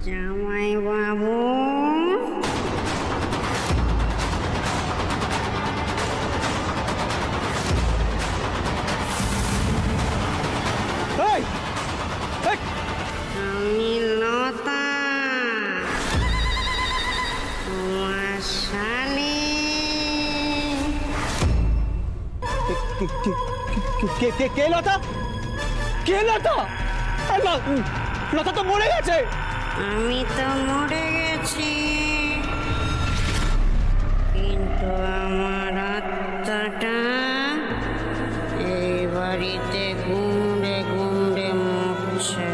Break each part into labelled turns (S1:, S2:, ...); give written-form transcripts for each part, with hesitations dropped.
S1: জামাই বাবু, আমি লতা, তোমার শালি।
S2: কে লতা? কে লতা? লতা তো মরে গেছে।
S1: আমি তো মরে গেছি, কিন্তু আমার আত্মাটা এই বাড়িতে গুমড়ে গুমড়ে মরছে।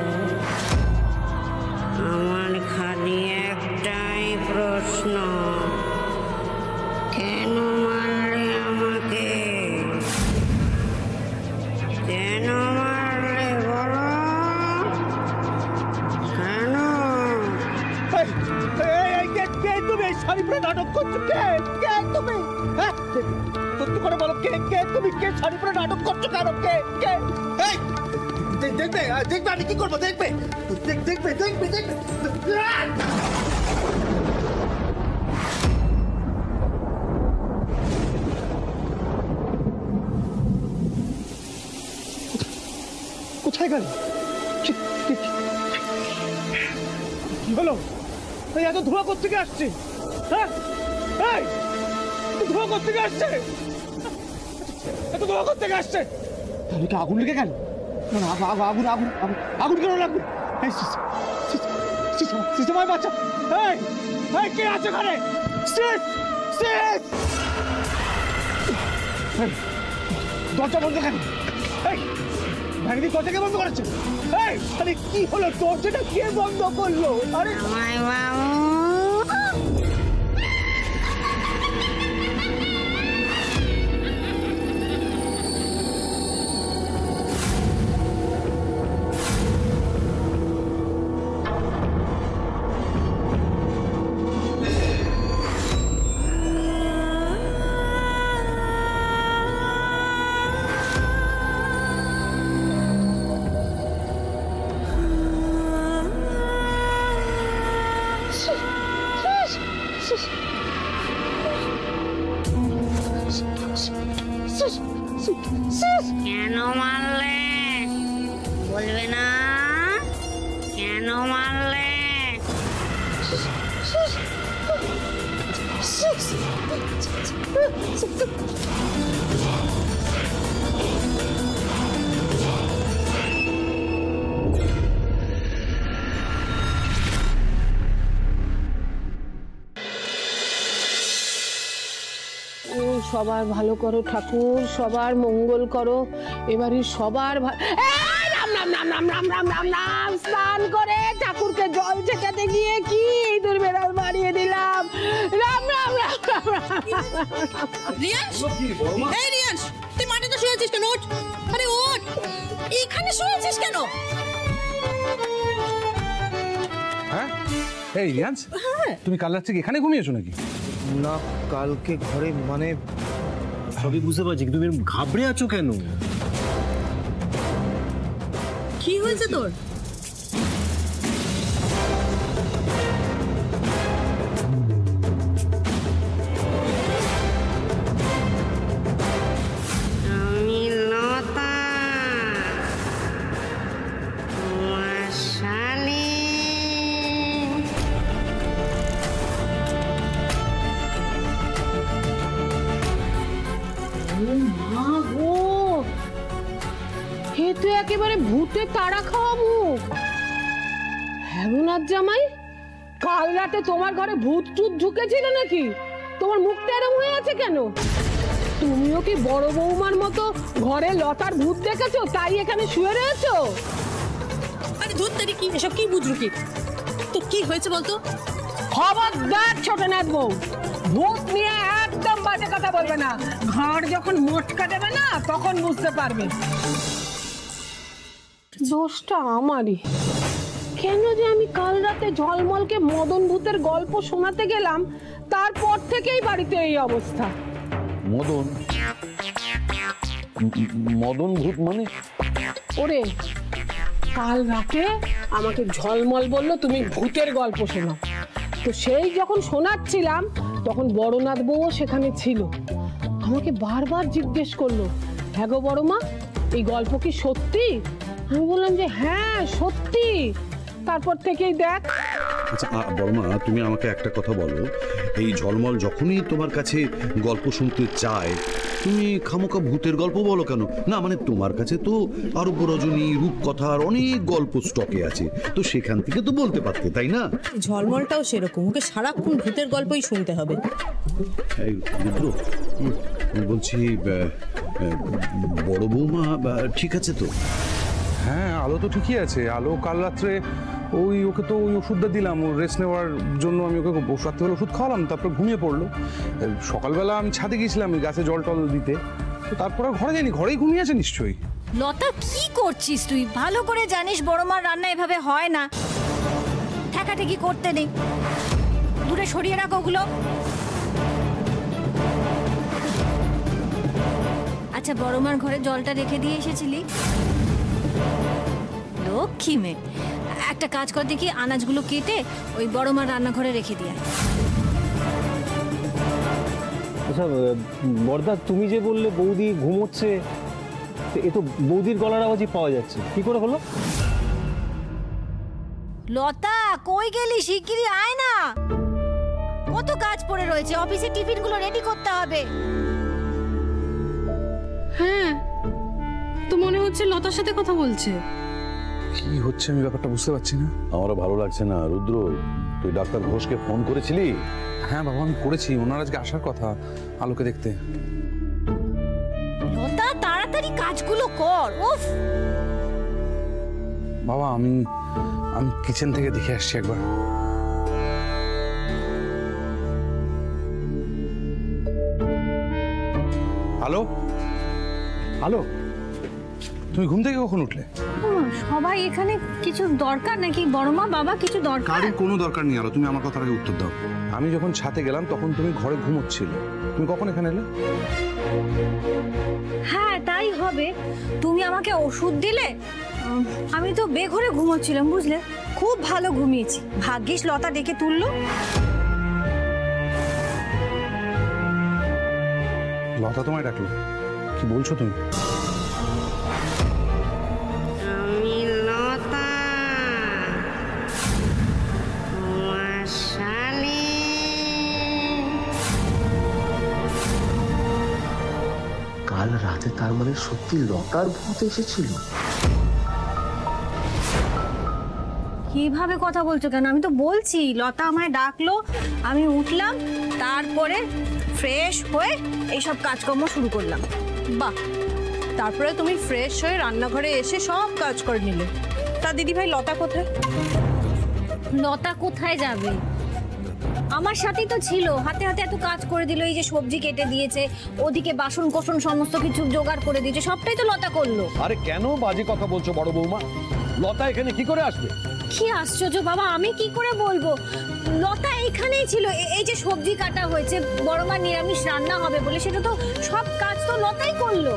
S1: আমার খালি একটাই প্রশ্ন, কেন মারলে আমাকে? কেন মারলে বলো? কেন?
S2: কে তুমি? শাড়ি পরে নাটক করছো? কে তুমি? সত্যি করে বলো, কে তুমি? কে শাড়ি পরে নাটক করছো কেন? কে? দেখবে আমি কি করবো? দেখবে। কোথায় গেল? কি হলো? এত ধোঁয়া কোত্থেকে আসছে? হ্যাঁ, ধোঁয়া কোত্থেকে আসছে? এত ধোঁয়া কোত্থেকে আসছে? তাহলে কি আগুন লেগে গেল? আগুন কেন লাগবে? সিস্টেমায় বাচ্চা, কে আছে ওখানে? দরজা বন্ধ কেন? ভ্যানিটি দরজাকে বন্ধ করেছে। আরে কি হলো? দরজাটা কে বন্ধ করলো? আরে
S1: জামাই বাবু, কেন মারলে? বলবে না কেন মারলে?
S3: সবার ভালো করো ঠাকুর, সবার মঙ্গল করো। এবারে সবার স্নান করে ঠাকুরকে জল ছেটাতে গিয়ে কি ইঁদুর বেড়াল মারিয়ে দিলাম। রাম রাম রাম রাম।
S4: রিয়াংশ, এই রিয়াংশ, তুই মাটিতে শুয়েছিস কেন? ওঠ, আরে ওঠ, এখানে শুয়েছিস কেন?
S5: হ্যাঁ, এই রিয়াংশ, তুমি কাল রাত্রে এখানে ঘুমিয়েছো নাকি?
S2: না, কালকে ঘরে মানে
S6: সবই বুঝতে পারছি, কিন্তু তুমি ঘাবড়ে আছো কেন?
S4: কি হয়েছে তোর?
S1: আমি লতা, তোমার শালি।
S3: মা গো, এ তো একেবারে ভূতে তাড়া খাওয়া মুখ। হ্যাঁ গুনার জামাই, কাল রাতে তোমার ঘরে ভূত টুত ঢুকেছিল নাকি? তোমার মুখটা এরম হয়ে আছে কেন? তুমিও কি বড় বৌমার মতো ঘরে লতার ভূত দেখেছো তাই এখানে শুয়ে রয়েছো?
S4: আরে ধুত তারি, কি এসব কি বুঝলো? কি তো কি হয়েছে বলতো?
S3: খবরদার ছোট নাথ বউ, ভূত নিয়ে একদম বাজে কথা বলবে না। ঘর যখন মোটকা দেবে না তখন বুঝতে পারবে। দোষটা আমারই। কেন যে আমি কাল রাতে ঝলমলকে মদন ভূতের গল্প শোনাতে গেলাম, তারপর থেকেই বাড়িতে এই অবস্থা।
S6: মদন? মদন ভূত মানে?
S3: ওরে কাল রাতে আমাকে ঝলমল বলল তুমি ভূতের গল্প শোনো। তো সেই যখন শোনাচ্ছিলাম তখন বড়নাথ বউও সেখানে ছিল। আমাকে বারবার জিজ্ঞেস করলো, হ্যাঁ গো বড় মা, এই গল্প কি সত্যি? আমি বললাম যে হ্যাঁ সত্যি। তারপর থেকেই দেখ।
S7: আচ্ছা বড়মা, তুমি আমাকে একটা কথা বলো, এই ঝলমল যখনই তোমার কাছে গল্প শুনতে চায় তুমি খামোকা ভূতের গল্প বলো কেন? না মানে তোমার কাছে তো আরব্য রজনী, রূপকথার অনেক গল্প স্টকে আছে, তো সেখান থেকে তো বলতে পারতে, তাই না?
S4: ঝলমলটাও সেরকম, ওকে সারাক্ষণ ভূতের গল্পই শুনতে হবে।
S7: এই রুদ্র, বলছি বড় বৌমা ঠিক আছে তো?
S5: হ্যাঁ, আলো তো ঠিকই আছে। আলো কাল রাত্রে ওকে তো ওই ওষুধটা দিলাম, ওর রেস্ট নেওয়ার জন্য আমি ওকে রাত্রিবেলা ওষুধ খাওয়ালাম, তারপর ঘুমিয়ে পড়লো। সকালবেলা আমি ছাদে গেছিলাম গাছে জল টল দিতে, তো তারপর আর ঘরে যাইনি, ঘরেই ঘুমিয়ে আছে নিশ্চয়ই।
S8: লতা, কি করছিস তুই? ভালো করে জানিস বড় মার রান্না এভাবে হয় না, ঠেকাঠেকি করতে নেই। দূরে সরিয়ে রাখো ওগুলো। আচ্ছা, বড় মার ঘরে জলটা রেখে দিয়ে এসেছিলি? লক্ষ্মী মেয়ে, একটা কাজ কর দেখি, আনাজগুলো কেটে ওই বড় মার রান্নাঘরে রেখে দিয়ে।
S6: আচ্ছা বড়দা, তুমি যে বললে বৌদি ঘুমোচ্ছে, এ তো বৌদির গলার আওয়াজই পাওয়া যাচ্ছে, কি করে হলো?
S8: লতা, কই গেলি? শিগগিরই আয় না, কত কাজ পড়ে রয়েছে, অফিসে টিফিনগুলো রেডি করতে হবে।
S4: হ্যাঁ, তো মনে হচ্ছে লতার সাথে কথা বলছে।
S5: কি হচ্ছে আমি ব্যাপারটা বুঝতে পারছি না।
S7: আমারও ভালো লাগছে না। রুদ্র, তুই ডাক্তার ঘোষকে ফোন করেছিলি?
S5: হ্যাঁ বাবা, আমি করেছি, ওনার আজকে আসার কথা আলোকে দেখতে।
S8: লতা, তাড়াতাড়ি কাজগুলো কর। উফ
S5: বাবা, আমি কিচেন থেকে দেখে আসছি একবার। হ্যালো হ্যালো, তুমি ঘুম থেকে কখন উঠলে?
S8: সবাই এখানে কিছু দরকার নাকি? বড় মা, বাবা, কিছু দরকার?
S5: কারোর কোনো দরকার নেই আলো, তুমি আমার কথার আগে উত্তর দাও। আমি যখন ছাদে গেলাম তখন তুমি ঘরে ঘুমোচ্ছিলে, তুমি কখন এখানে এলে?
S8: হ্যাঁ, তাই হবে। তুমি আমাকে ওষুধ দিলে, আমি তো বেঘরে ঘুমোচ্ছিলাম, বুঝলে? খুব ভালো ঘুমিয়েছি, ভাগ্যিস লতা ডেকে তুললো।
S5: লতা তোমায় ডাকলো? কি বলছো তুমি?
S1: আমি লতা, তোমার শালি।
S2: কাল রাতে তার মানে সত্যি লতার ভূত এসেছিল?
S8: কিভাবে কথা বলছো কেন? আমি তো বলছি, লতা আমায় ডাকলো, আমি উঠলাম, তারপরে ফ্রেশ হয়ে এইসব কাজকর্ম শুরু করলাম।
S4: বাহ, তারপরে তুমি ফ্রেশ হয়ে রান্নাঘরে এসে সব কাজ করে নিলে। তা দিদি ভাই, লতা কোথায়?
S8: লতা কোথায় যাবে? আমার সাথেই তো ছিল, হাতে হাতে এত কাজ করে দিল। এই যে সবজি কেটে দিয়েছে, ওদিকে বাসন কোসন সমস্ত কিছু জোগাড় করে দিয়েছে, সবটাই তো লতা করলো।
S2: আরে কেন বাজে কথা বলছো বড় বৌমা? লতা এখানে কি করে আসবে?
S8: কি আশ্চর্য বাবা, আমি কি করে বলবো? লতা এখানেই ছিল। এই যে সবজি কাটা হয়েছে, বড় মা নিরামিষ রান্না হবে বলে, সেটা তো সব কাজ তো লতাই করলো।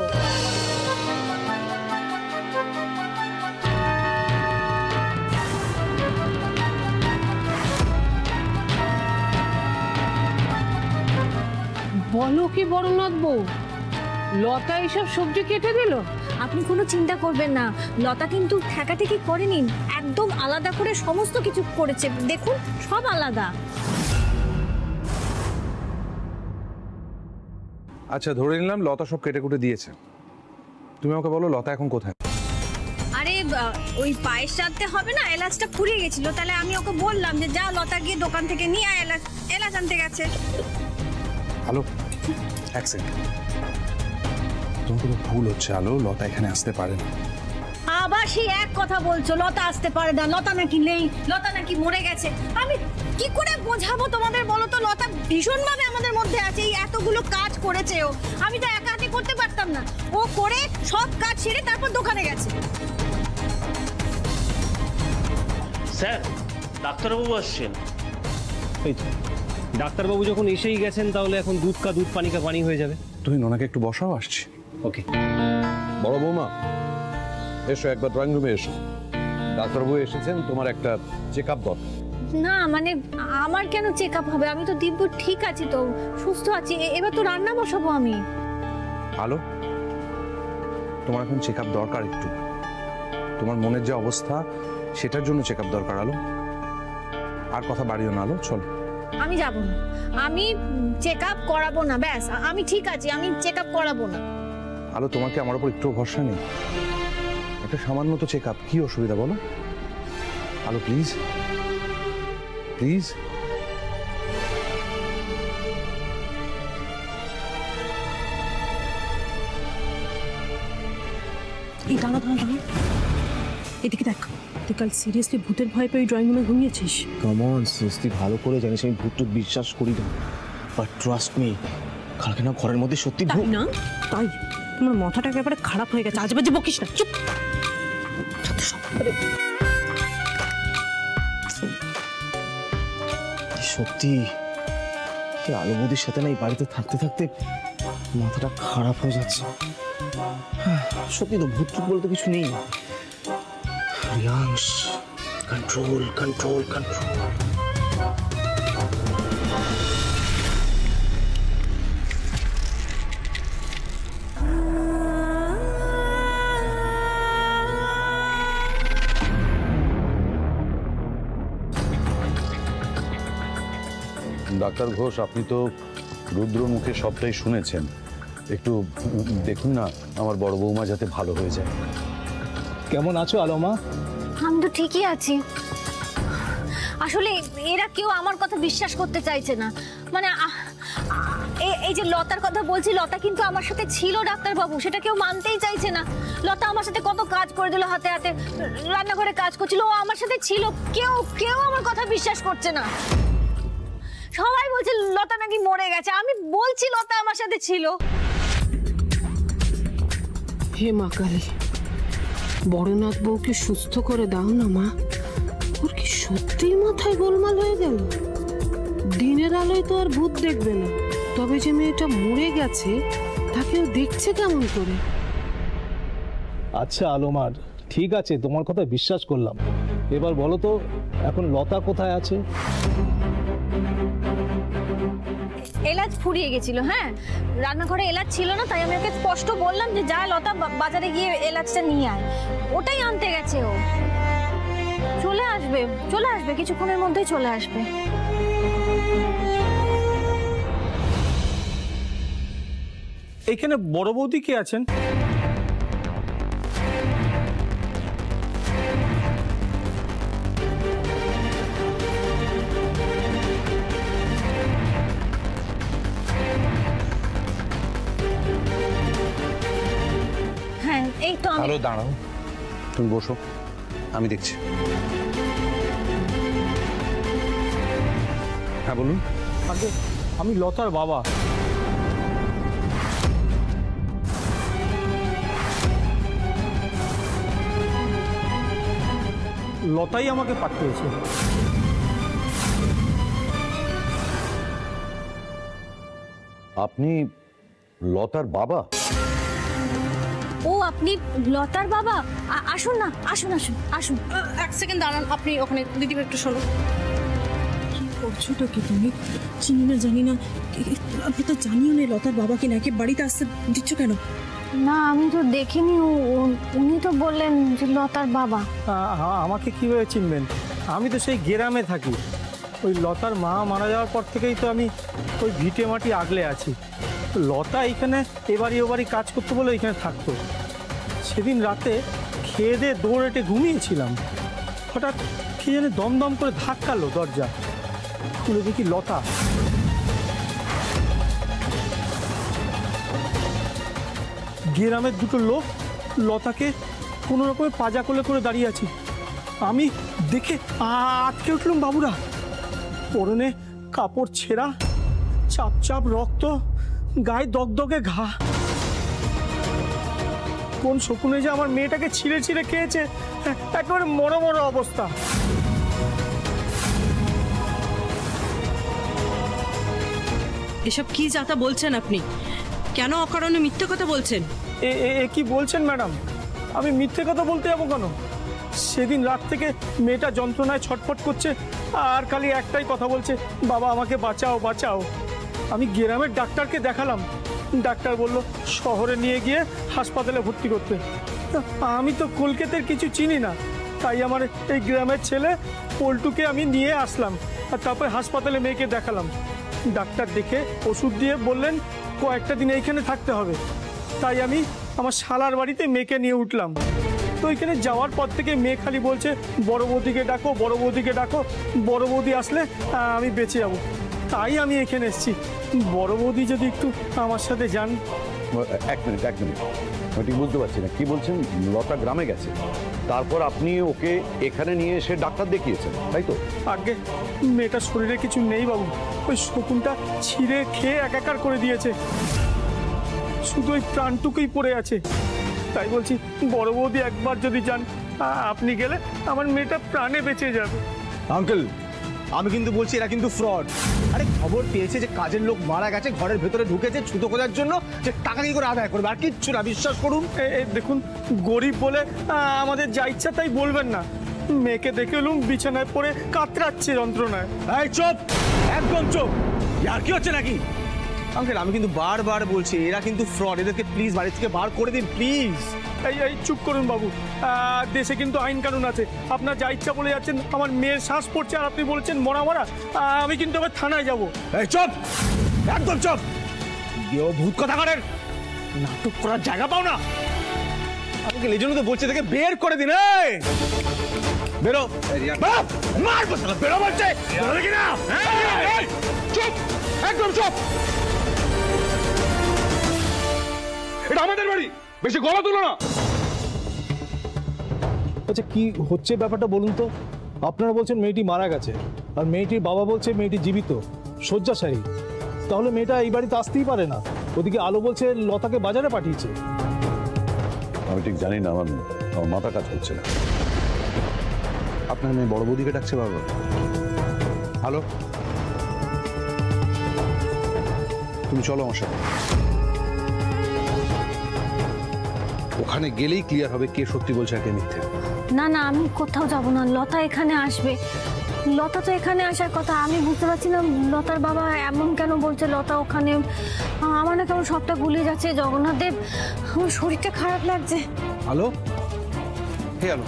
S3: বলো কি বড়নাথ বউ, লতা এইসব সবজি কেটে দিল?
S8: আপনি কোনো চিন্তা করবেন না, লতা কিন্তু ঠেকাঠেকি করেনি, একদম আলাদা করে সমস্ত কিছু করেছে। দেখুন, সব আলাদা।
S5: আচ্ছা, ধরে নিলাম লতা সব কেটে কুটে দিয়েছে, তুমি আমাকে বলো লতা এখন কোথায়?
S8: আরে ওই পায়েস রাখতে হবে না, এলাচটা ফুরিয়ে গেছিল, তাহলে আমি ওকে বললাম যে যা লতা গিয়ে দোকান থেকে নিয়ে আয়, এলাচ আনতে গেছে।
S5: আলো, এক সেকেন্ড, তোমার কোনো ভুল হচ্ছে আলো, লতা এখানে আসতে পারে না।
S8: আবার সেই এক কথা বলছো, লতা আসতে পারে না, লতা নাকি নেই, লতা নাকি মরে গেছে। আমি কি করে বোঝাবো তোমাদের বলো তো? লতা ভীষণ ভাবে আমাদের মধ্যে আছে, এই এতগুলো কাজ করেছে ও, আমি তো একা হাতে করতে পারতাম না। ও করে সব কাজ সেরে তারপর দোকানে গেছে।
S9: স্যার, ডাক্তারবাবু আসছেন।
S6: এই তো, ডাক্তারবাবু যখন এসেই গেছেন, তাহলে এখন দুধ কা দুধ, পানি কা পানি হয়ে যাবে।
S5: তুমি নোনাকে একটু বসাও, আসছি।
S6: ওকে।
S7: বড় বৌমা, এসো একবার ড্রয়িং রুমে এসো। ডাক্তারবাবু এসেছেন, তোমার একটা চেক আপ দরকার।
S8: না মানে আমার কেন চেক আপ হবে? আমি তো দিব্য ঠিক আছি, তো সুস্থ আছি। এবার তো রান্না বসাবো আমি।
S5: আলো, তোমার এখন চেক আপ দরকার একটু। তোমার মনের যে অবস্থা সেটার জন্য চেক আপ দরকার। আলো, আর কথা বাড়িও না। আলো, চলো।
S8: আমি যাব না, আমি চেক আপ করাবো না, ব্যাস। আমি ঠিক আছি, আমি চেক আপ করাবো না।
S5: আলো, তোমার কি আমার উপর একটু ভরসা নেই? একটা সামান্য তো চেক আপ, কি অসুবিধা বলো? আলো প্লিজ, প্লিজ।
S10: এই দাঁড়া দাঁড়া দাঁড়া, এদিকে দেখ। তুই কাল সিরিয়াসলি ভূতের ভয় পেয়ে ড্রয়িং রুমে ঘুমিয়েছিস?
S6: কমন সিস, তুই ভালো করে জানিস আমি ভূত বিশ্বাস করি না, বাট ট্রাস্ট মি, কালকে না ঘরের মধ্যে সত্যি
S10: তাই না? তাই তোমার মাথাটা একেবারে খারাপ হয়ে গেছে। আজেবাজে বকিস না, চুপ।
S6: সত্যি আলো বৌদির সাথে না এই বাড়িতে থাকতে থাকতে মাথাটা খারাপ হয়ে যাচ্ছে। সত্যি তো ভূত টুত বলতে কিছু নেই। Riyansh, control control control.
S7: Doctor Ghosh, আপনি তো রুদ্র মুখে সবটাই শুনেছেন। একটু দেখুন না আমার বড় বৌমা যাতে ভালো হয়ে যায়।
S6: কেমন আছো আলোমা?
S8: আমি তো ঠিকই আছি। আসলে এরা কেউ আমার কথা বিশ্বাস করতে চাইছে না। মানে এই যে লতার কথা বলছি, লতা কিন্তু আমার সাথে ছিল ডাক্তারবাবু, সেটা কেউ মানতেই চাইছে না। লতা আমার সাথে কত কাজ করে দিল, হাতে হাতে রান্নাঘরে কাজ করছিল, ও আমার সাথে ছিল। কেউ আমার কথা বিশ্বাস করছে না। সবাই বলছে লতা নাকি মরে গেছে। আমি বলছি লতা আমার সাথে ছিল।
S3: হে মা কালী, বড়নাথ বউকে সুস্থ করে দাও না মা। ওর কি সত্যিই মাথায় গোলমাল হয়ে গেল? দিনের আলোয় তো আর ভূত দেখবে না, তবে যে মেয়েটা মরে গেছে তাকেও দেখছে কেমন করে?
S6: আচ্ছা আলোমার, ঠিক আছে, তোমার কথা বিশ্বাস করলাম। এবার বলো তো এখন লতা কোথায় আছে?
S8: এলাচ ফুরিয়ে গেছিল। হ্যাঁ, রান্নাঘরে এলাচ ছিল না, তাই আমি ওকে স্পষ্ট বললাম যে যা লতা বাজারে গিয়ে এলাচটা নিয়ে আয়। ওটাই আনতে গেছে ও। চলে আসবে কিছুক্ষণের মধ্যেই চলে আসবে।
S2: এখানে বড় বৌদি কে আছেন?
S8: হ্যাঁ, এই তো আমি।
S5: আলো দাঁড়াও, তুমি বসো, আমি দেখছি। হ্যাঁ বলুন।
S2: আমি লতার বাবা। লতাই আমাকে পাঠিয়েছে।
S7: আপনি লতার বাবা?
S8: ও, আপনি লতার বাবা? আসুন না, আসুন আসুন আসুন।
S4: এক সেকেন্ড দাঁড়ান, আপনি ওখানে দিদি একটু শোনো।
S10: কি করছোটা কি তুমি? চিনি না জানি না, আপনি তো জানিও না লতার বাবাকে নাকি বাড়িতে আসতে দিচ্ছ কেন?
S8: না, আমি তো দেখিনি। উনি তো বললেন যে লতার বাবা।
S2: আমাকে কিভাবে চিনবেন? আমি তো সেই গ্রামে থাকি। ওই লতার মা মারা যাওয়ার পর থেকেই তো আমি ওই ভিটে মাটি আগলে আছি। লতা এইখানে এবারই ওবারই কাজ করতে বলে এইখানে থাকতো। সেদিন রাতে খেয়ে দিয়ে দৌড়েটে ঘুমিয়েছিলাম, হঠাৎ কি জানি দমদম করে ধাক্কালো দরজা, খুলে দেখি লতা। গ্রামের দুটো লোক লতাকে কোনো রকমের পাজা কোলে করে দাঁড়িয়ে আছি। আমি দেখে আটকে উঠলাম বাবুরা। পরনে কাপড় ছেঁড়া, চাপ চাপ রক্ত, গায়ে দগদগে ঘা। কোন শকুনে যে আমার মেয়েটাকে ছিঁড়ে ছিঁড়ে খেয়েছে, একেবারে মরো মরো অবস্থা।
S10: এসব কি যাতা বলছেন আপনি? কেন অকারণে মিথ্যে কথা বলছেন?
S2: এ কি বলছেন ম্যাডাম? আমি মিথ্যে কথা বলতে যাবো কেন? সেদিন রাত থেকে মেয়েটা যন্ত্রণায় ছটফট করছে আর খালি একটাই কথা বলছে, বাবা আমাকে বাঁচাও বাঁচাও। আমি গ্রামের ডাক্তারকে দেখালাম, ডাক্তার বলল শহরে নিয়ে গিয়ে হাসপাতালে ভর্তি করতে। আমি তো কলকাতার কিছু চিনি না, তাই আমার এই গ্রামের ছেলে পল্টুকে আমি নিয়ে আসলাম আর তারপরে হাসপাতালে মেয়েকে দেখালাম। ডাক্তার দেখে ওষুধ দিয়ে বললেন কয়েকটা দিন এইখানে থাকতে হবে। তাই আমি আমার শালার বাড়িতে মেয়েকে নিয়ে উঠলাম। তো এখানে যাওয়ার পর থেকে মেয়ে খালি বলছে বড় বৌদিকে ডাকো, বড় বৌদিকে ডাকো, বড় বৌদি আসলে আমি বেঁচে যাবো। তাই আমি এখানে এসেছি। বড় বৌদি যদি একটু আমার সাথে যান।
S7: এক মিনিট আমি ঠিক বুঝতে পারছি না কি বলছেন। লতা গ্রামে গেছে, তারপর আপনি ওকে এখানে নিয়ে এসে ডাক্তার দেখিয়েছেন, তাই তো?
S2: আগে মেয়েটার শরীরে কিছু নেই বাবু, ওই শকুনটা ছিঁড়ে খেয়ে একাকার করে দিয়েছে, শুধু ওই প্রাণটুকুই পড়ে আছে। তাই বলছি বড় বৌদি একবার যদি যান, আপনি গেলে আমার মেয়েটা প্রাণে বেঁচে যাবে।
S6: আঙ্কেল আমি কিন্তু বলছি এরা কিন্তু ফ্রড। আরে খবর পেয়েছে যে কাজের লোক মারা গেছে, ঘরের ভেতরে ঢুকেছে ছুতো খোঁজার জন্য, যে টাকা কি করে আদায় করবে, আর কিচ্ছু না, বিশ্বাস করুন।
S2: দেখুন গরিব বলে আমাদের যা ইচ্ছা তাই বলবেন না। মেয়েকে দেখে এলুম বিছানায় পড়ে কাতরাচ্ছে যন্ত্রণায়।
S6: এই চুপ, একদম চুপ। আর কি হচ্ছে নাকি? আঙ্কেল আমি কিন্তু বারবার বলছি এরা কিন্তু ফ্রড, এদেরকে প্লিজ বাড়ি থেকে বার করে দিন প্লিজ।
S2: এই চুপ করুন বাবু, দেশে কিন্তু আইন কানুন আছে। আপনার যা ইচ্ছা বলে যাচ্ছেন, আমার মেয়ের শ্বাস পড়ছে আর আপনি বলছেন মরা মরা। আমি কিন্তু আবার থানায় যাবো।
S6: এই চুপ, একদম চুপ। ভূত কথা করেন, নাটক করার জায়গা পাও না। আঙ্কেল এই জন্য তো বলছে থেকে বের করে দিন। বেরো, মার বসলা, বেরো বলছে, বেরো কি না? চুপ, একদম চুপ।
S5: এটা আমাদের বাড়ি, বেশি গলা তুলো না।
S11: আচ্ছা কি হচ্ছে ব্যাপারটা বলুন তো? আপনারা বলছেন মেয়েটি মারা গেছে, আর মেয়েটির বাবা বলছে মেয়েটি জীবিত শয্যাশায়ী। তাহলে মেয়েটা এই বাড়িতে আসতেই পারে না। ওদিকে আলো বলছে লতাকে বাজারে পাঠিয়েছে।
S7: আমি ঠিক জানি না, আমার মাথা কাজ করছে না। আপনার মেয়ে বড় বৌদিকে ডাকছে বারবার।
S5: হ্যালো, তুমি চলো আমার সাথে। ওখানে গেলেই ক্লিয়ার হবে কে সত্যি বলছে আর কে মিথ্যে।
S8: না না আমি কোথাও যাব না, লতা এখানে আসবে। লতা তো এখানে আসার কথা। আমি বুঝতে পারছি না লতার বাবা এমন কেন বলছে লতা ওখানে। আমার না কেমন সবটা গুলিয়ে যাচ্ছে জগন্নাথ দেব, আমার শরীরটা খারাপ লাগছে।
S5: হ্যালো, হে হ্যালো,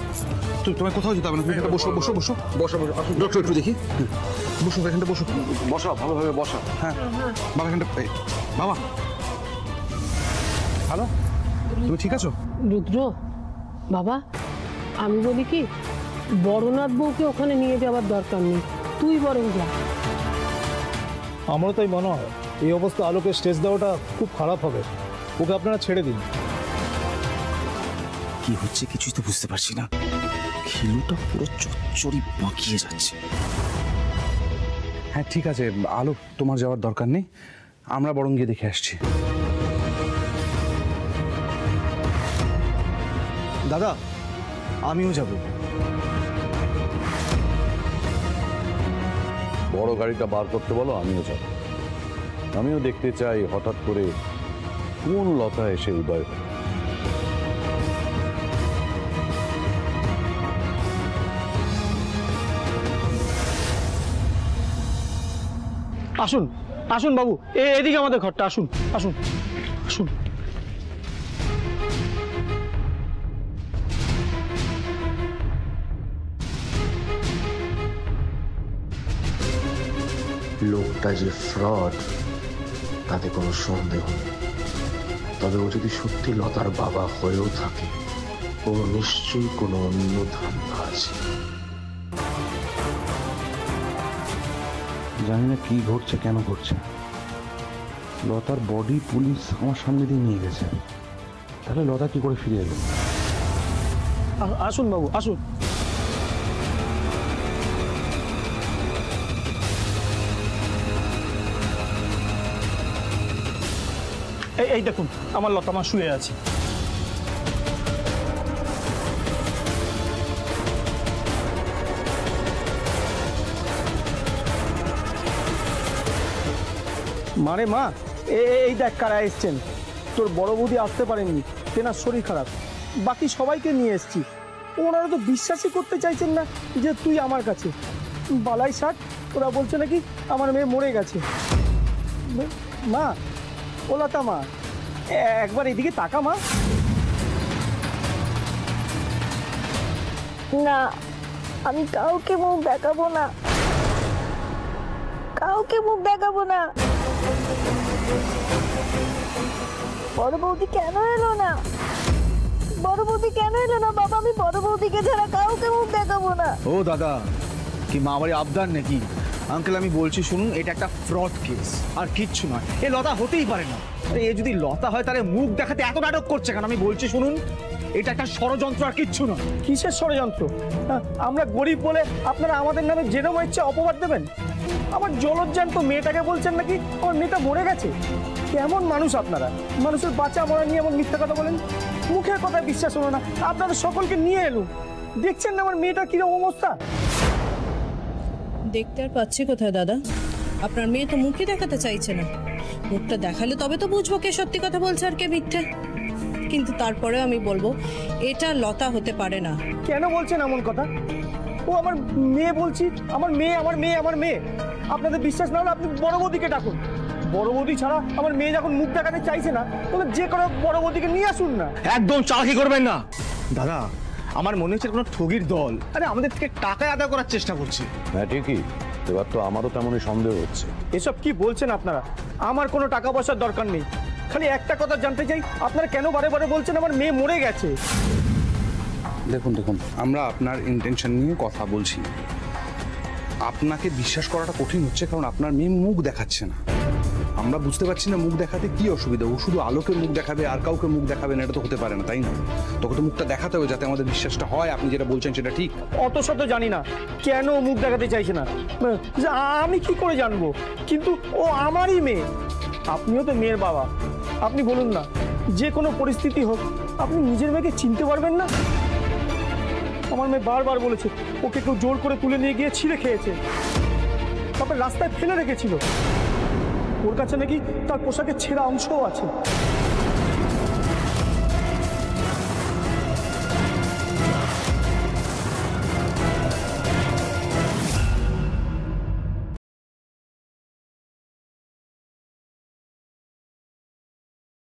S5: তোমায় কোথাও যেতে হবে না, তুমি এখানে বসো বসো বসো বসো বসো। ডক্টর একটু দেখি, বসো এখানটা বসো, বসা ভালোভাবে বসা। হ্যাঁ বাবা এখানটা, বাবা হ্যালো, তুমি ঠিক আছো?
S3: রুদ্র বাবা, আমি বলি কি, বড়নাথ বউকে ওখানে নিয়ে যাওয়ার দরকার নেই, তুই বরং যা।
S11: আমারও তাই মনে হয়। এই অবস্থা আলোকে স্টেজ দেওয়াটা খুব খারাপ হবে, ওকে আপনারা ছেড়ে দিন।
S6: কি হচ্ছে কিছুই তো বুঝতে পারছি না। খিলুটা পুরো চচ্চড়ি বাঁকিয়ে যাচ্ছে।
S5: হ্যাঁ ঠিক আছে আলো, তোমার যাওয়ার দরকার নেই, আমরা বরং গিয়ে দেখে আসছি।
S6: দাদা আমিও যাব।
S7: বড় গাড়িটা বার করতে বলো, আমিও যাব। আমিও দেখতে চাই হঠাৎ করে কোন লতা এসে উদয় হয়।
S2: আসুন আসুন বাবু, এদিকে আমাদের ঘরটা, আসুন আসুন আসুন।
S6: লোকটা যে ফ্রড তাতে কোনো সন্দেহ নেই। তবে ও যদি সত্যি লতার বাবা হয়েও থাকে, ও নিশ্চয়ই কোনো অন্য ধান্দা আছে।
S5: জানি না কি ঘটছে, কেন ঘটছে। লতার বডি পুলিশ আমার সামনে দিয়ে নিয়ে গেছে, তাহলে লতা কি করে ফিরে এলো?
S2: আসুন বাবু আসুন। এই দেখুন আমার লতা মা শুয়ে আছে। মারে মা, এই দেখ কারা এসছেন। তোর বড় বৌদি আসতে পারেননি, তেনার শরীর খারাপ, বাকি সবাইকে নিয়ে এসছি। ওনারা তো বিশ্বাসই করতে চাইছেন না যে তুই আমার কাছে। বালাই ষাট, ওরা বলছে নাকি আমার মেয়ে মরে গেছে। মা, ও লতা মা, একবার এদিকে তাকা মা।
S8: না, আমি কাউকে মুখ দেখাবো না, কাউকে মুখ দেখাবো না। বড় বৌদি কেন এলো না? বড় বৌদি কেন এলো না বাবা? আমি বড় বৌদিকে ছাড়া কাউকে মুখ দেখাবো না।
S6: ও দাদা, কি মা বাড়ি আবদার নাকি? আঙ্কেল আমি বলছি শুনুন, এটা একটা ফ্রড কেস আর কিচ্ছু নয়। এ লতা হতেই পারে না। আরে এ যদি লতা হয় তাহলে মুখ দেখাতে এত নাটক করছে কেন? আমি বলছি শুনুন, এটা একটা ষড়যন্ত্র আর কিচ্ছু নয়।
S2: কিসের ষড়যন্ত্র? আমরা গরিব বলে আপনারা আমাদের নামে যেরকম ইচ্ছা অপবাদ দেবেন? আমার জলজ্জান্ত মেয়েটাকে বলছেন নাকি আমার মেয়েটা মরে গেছে? কেমন মানুষ আপনারা? মানুষের বাচ্চা মরা নিয়ে এমন মিথ্যা কথা বলেন? মুখের কথা বিশ্বাস হলো না, আপনাদের সকলকে নিয়ে এলো। দেখছেন না আমার মেয়েটা কিরকম অবস্থা?
S4: দেখতে আর পাচ্ছি কোথায় দাদা? আপনার মেয়ে তো মুখই দেখাতে চাইছে না। মুখটা দেখালে তবে তো বুঝবো কে সত্যি কথা বলছে আর কে মিথ্যে। কিন্তু তারপরে আমি বলবো এটা লতা হতে পারে না।
S2: কেন বলছেন এমন কথা? ও আমার মেয়ে বলছি, আমার মেয়ে আমার মেয়ে আমার মেয়ে। আপনাদের বিশ্বাস না হলে আপনি বড় বৌদিকে ডাকুন। বড় বৌদি ছাড়া আমার মেয়ে যখন মুখ দেখাতে চাইছে না, তাহলে যে কোনো বড় বৌদিকে নিয়ে আসুন না।
S6: একদম চালাকি করবেন না দাদা। আমার মনে হচ্ছে কোনো ঠগির দল আরে আমাদের থেকে টাকা আদায় করার চেষ্টা করছে।
S7: হ্যাঁ ঠিকই, এবার তো আমারও তেমনই সন্দেহ হচ্ছে।
S2: এসব কি বলছেন আপনারা? আমার কোনো টাকা পয়সার দরকার নেই। খালি একটা কথা জানতে চাই, আপনারা কেন বারে বারে বলছেন আমার মেয়ে মরে গেছে?
S5: দেখুন দেখুন, আমরা আপনার ইন্টেনশন নিয়ে কথা বলছি। আপনাকে বিশ্বাস করাটা কঠিন হচ্ছে কারণ আপনার মেয়ে মুখ দেখাচ্ছে না। আমরা বুঝতে পারছি না মুখ দেখাতে কি অসুবিধা। ও শুধু আলোকে মুখ দেখাবে আর কাউকে মুখ দেখাবে না, এটা তো হতে পারে না, তাই না? তোকে তো মুখটা দেখাতে হবে যাতে আমাদের বিশ্বাসটা হয় আপনি যেটা বলছেন সেটা ঠিক।
S2: অত শত জানি না কেন মুখ দেখাতে চাইছে না, আমি কি করে জানবো? কিন্তু ও আমারই মেয়ে। আপনিও তো মেয়ের বাবা, আপনি বলুন না, যে কোনো পরিস্থিতি হোক আপনি নিজের মেয়েকে চিনতে পারবেন না? আমার মেয়ে বারবার বলেছে ওকে কেউ জোর করে তুলে নিয়ে গিয়ে ছিঁড়ে খেয়েছে, তারপর রাস্তায় ফেলে রেখেছিল। ওর কাছে নাকি তার পোশাকের ছেঁড়া অংশও আছে।